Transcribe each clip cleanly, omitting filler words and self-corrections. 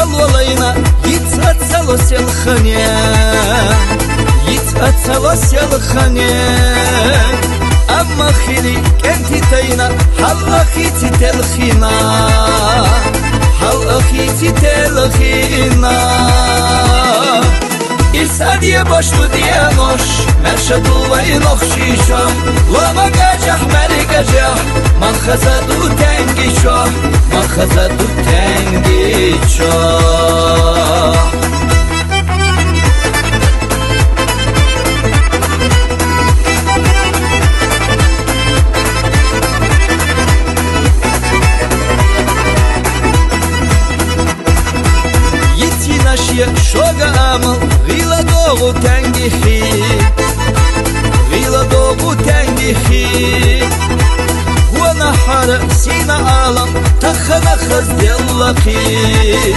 حلوالينا يتأتسلو سيلخاني يتأتسلو سيلخاني أما خيلي كنتي تينا حل أخيتي تلخينا حل أخيتي تلخينا إرسادية باشلو ديه نوش مرشدو وينوخ شيشا لما قاجح مرقاجح من خزدو تنگي شا من خزدو تنگي شا شوغا عمل غيلا دوغو تنگي خي غيلا دوغو تنگي خي هو نحر سينا عالم تخنا خز دلقي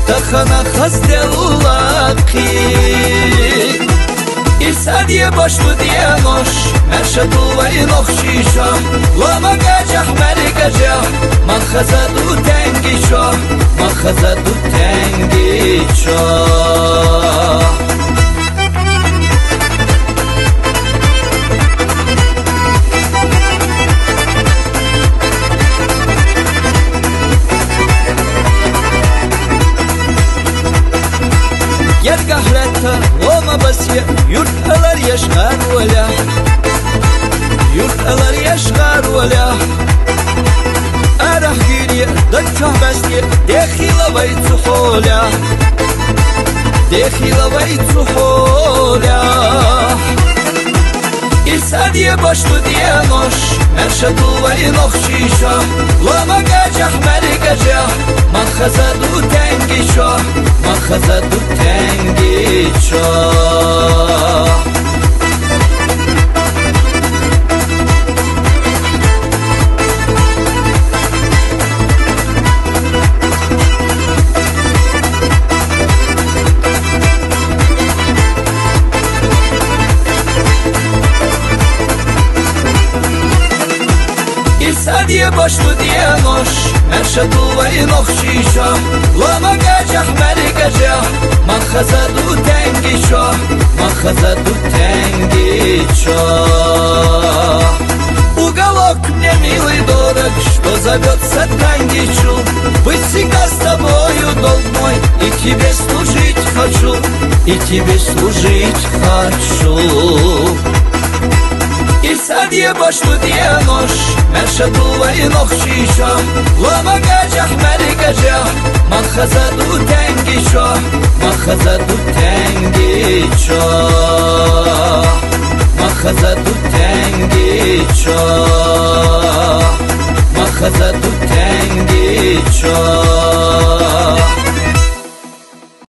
تخنا خز دلقي إرسادية باشلو ديه نوش مرشدو وينوخ شيشا لما قاجح مرقاجح من خزدو تنگي شا من خزدو تنگي شا Yergahletta Loma basya yurtlar yaşar wala yurtlar yaşar wala Arah giriye dakah basya dakhila baytuhola dakhila baytuhola إرسادية باشلو ديه نوش مرشدو وينوخ شيشا لما قاجح مرقاجح من خزدو تنگي شا من خزدو تنگي شا إرسادية باشلو ديه نوش مرشدو وينوخ شيشا لما قاجح مرقاجح من خزدو تنگي شا من خزدو تنگي شا Уголок мне милый дорог, что зовется Тангичу. Быть всегда с тобою, долг мой, и тебе служить хочу, и тебе служить хочу. إرسادية باشلو ديه نوش مرشدو وينوخ شيشا لما قاجح مرقاجح من خزدو تنگي شا من خزدو تنگي شا من خزدو تنگي شا من خزدو تنگي شا